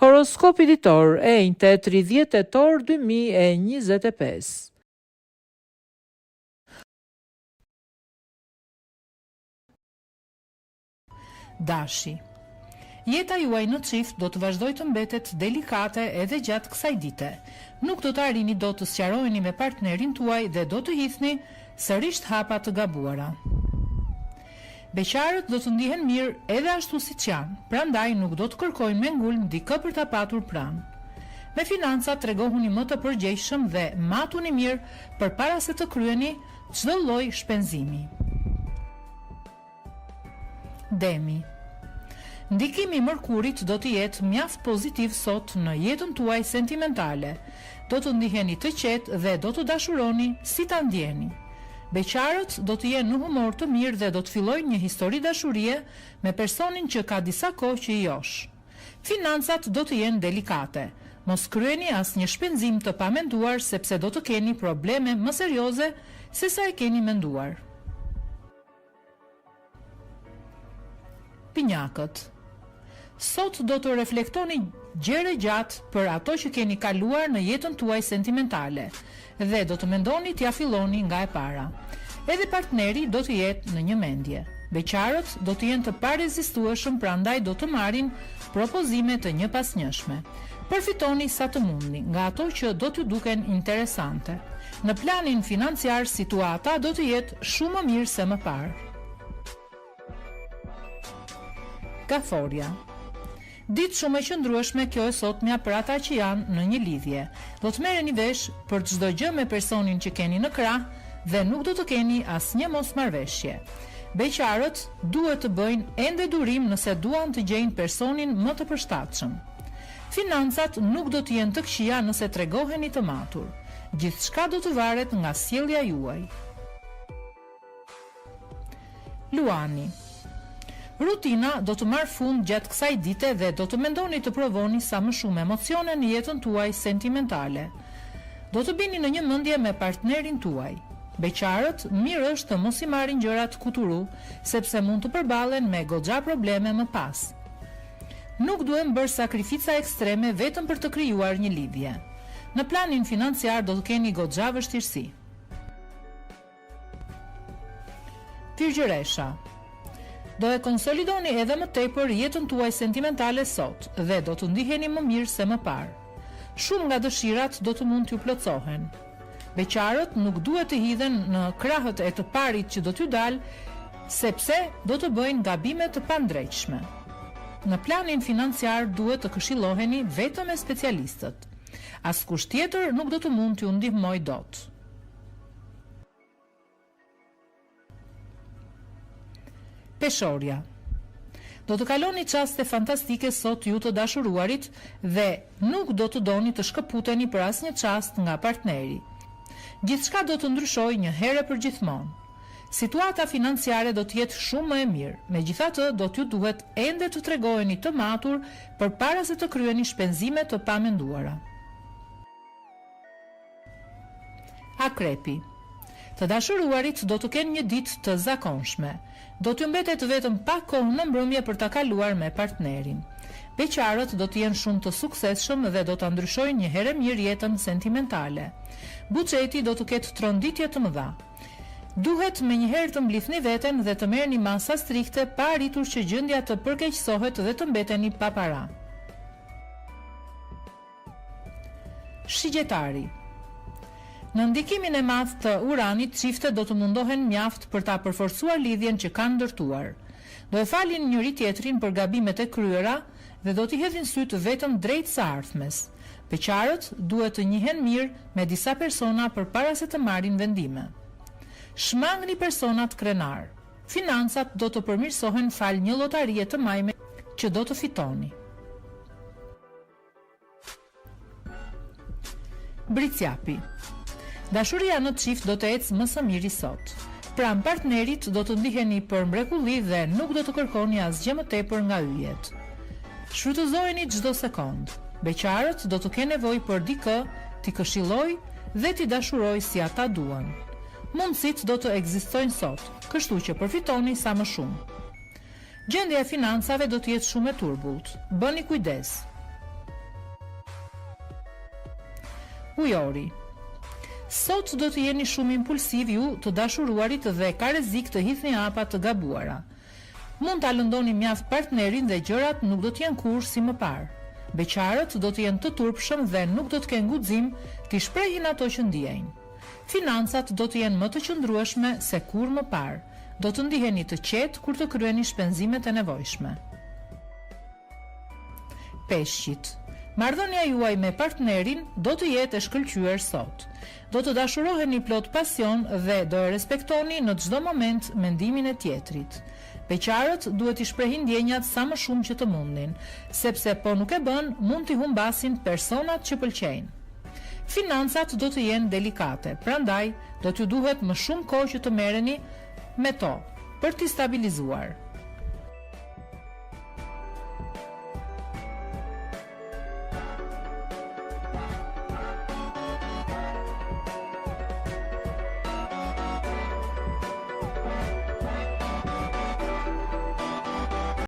Horoskopi ditor e njëte 30 tetor 2025. Dashi. Jeta juaj në çift do të vazhdojë të mbetet delikate edhe gjatë kësaj dite. Nuk do të arrini dot të sqaroheni me partnerin tuaj dhe do të hidhni sërish hapa të gabuara. Beqarët do të ndihen mirë edhe ashtu siç janë, prandaj nuk do të kërkojnë me ngulm dikë për ta patur pranë. Me financat tregohuni më të përgjegjshëm dhe matuni mirë përpara se të kryeni çdo lloj shpenzimi. Demi. Ndikimi i Mërkurit do të jetë mjaft pozitiv sot në jetën tuaj sentimentale. Do të ndiheni të qetë dhe do të dashuroni si ta ndjeni. Beqarët do të jenë në humor të mirë dhe do të fillojnë një histori dashurie me personin që ka disa kohë që i josh. Financat do të jenë delikate. Mos kryeni asnjë shpenzim të pamenduar sepse do të keni probleme më serioze se sa e keni menduar. Pinjakët. Sot do të reflektoni gjëre gjatë për ato që keni kaluar në jetën tuaj sentimentale dhe do të mendoni t'ia filloni nga e para. Edhe partneri do të jetë në një mendje. Beqarët do të jenë të parezistueshëm, prandaj do të marrin propozime të një pas njëshme. Përfitoni sa të mundni nga ato që do t'ju duken interesante. Në planin financiar situata do të jetë shumë më mirë se më parë. Gaforia. Ditë shumë e qëndrueshme kjo e sotmja për ata që janë në një lidhje. Do të merreni vesh për çdo gjë me personin që keni në krah dhe nuk do të keni asnjë mosmarrveshje. Beqarët duhet të bëjnë ende durim nëse duan të gjejnë personin më të përshtatshëm. Financat nuk do të jenë të këqija nëse tregoheni të matur. Gjithçka do të varet nga sjellja juaj. Luani. Rutina do të marrë fund gjatë kësaj dite dhe do të mendoni të provoni sa më shumë emocione në jetën tuaj sentimentale. Do të bini në një mendje me partnerin tuaj. Beqarët, mirë është të mos i marrin gjërat kuturu, sepse mund të përballen me goxha probleme më pas. Nuk duhem bërë sakrifica ekstreme vetëm për të krijuar një lidhje. Në planin financiar do të keni goxha vështirësi. Virgjëresha. Do e konsolidoni edhe më tepër jetën tuaj sentimentale sot dhe do të ndiheni më mirë se më parë. Shumë nga dëshirat do të mund t'ju plotësohen. Beqarët nuk duhet të hidhen në krahët e të parit që do t'ju dalë, sepse do të bëjnë gabime të pandrejtshme. Në planin financiar duhet të këshilloheni vetëm me specialistët. Askush tjetër nuk do të mund t'ju ndihmojë dot. Peshorja. Do të kaloni çaste fantastike sot ju të dashuruarit dhe nuk do të doni të shkëputeni për asnjë çast nga partneri. Gjithçka do të ndryshojë një herë për gjithmonë. Situata financiare do të jetë shumë më e mirë. Megjithatë, do t'ju duhet ende të tregoheni të matur përpara se të kryeni shpenzime të pamenduara. Akrepi. Të dashuruarit do të kenë një ditë të zakonshme. Do t'ju mbetet vetëm pak kohë në mbrëmje për ta kaluar me partnerin. Beqarët do të jenë shumë të suksesshëm dhe do ta ndryshojnë një herë mirë jetën sentimentale. Buxheti do të ketë tronditje të mëdha. Duhet me njëherë të mblithni veten dhe të merrni masa strikte pa arritur që gjendja të përkeqësohet dhe të mbeteni pa para. Shigjetari. Në ndikimin e madh të Uranit, çiftet do të mundohen mjaft për ta përforcuar lidhjen që kanë ndërtuar. Do e falin njëri tjetrin për gabimet e kryera dhe do t'i hedhin syt vetëm drejt së ardhmes. Beqarët duhet të njihen mirë me disa persona përpara se të marrin vendime. Shmangni personat krenar. Financat do të përmirësohen fal një llotarie të majme që do të fitoni. Bricjapi. Dashuria në çift do të ecë më së miri sot. Pranë partnerit do të ndiheni për mrekulli dhe nuk do të kërkoni asgjë më tepër nga yjet. Shfrytëzojeni çdo sekond. Beqarët do të kenë nevojë për dikë t'i këshillojë dhe t'i dashurojë si ata duan. Mundësit do të ekzistojnë sot, kështu që përfitoni sa më shumë. Gjendja e financave do të jetë shumë e turbullt. Bëni kujdes. Ujori. Sot do të jeni shumë impulsiv ju të dashuruarit dhe ka rrezik të hidhni hapa të gabuara. Mund ta lëndoni mjaft partnerin dhe gjërat nuk do të jenë kurrë si më parë. Beqarët do të jenë të turpshëm dhe nuk do të kenë guxim të shprehin ato që ndjejnë. Financat do të jenë më të qëndrueshme se kurrë më parë. Do të ndiheni të qetë kur të kryeni shpenzimet e nevojshme. Peshqit. Marrëdhënia juaj me partnerin do të jetë e shkëlqyer sot. Do të dashuroheni plot pasion dhe do e respektoni në çdo moment mendimin e tjetrit. Beqarët duhet i shprehin ndjenjat sa më shumë që të mundin, sepse po nuk e bën, mund t'i humbasin personat që pëlqejnë. Financat do të jenë delikate, prandaj do t'ju duhet më shumë kohë që të merreni me to për t'i stabilizuar.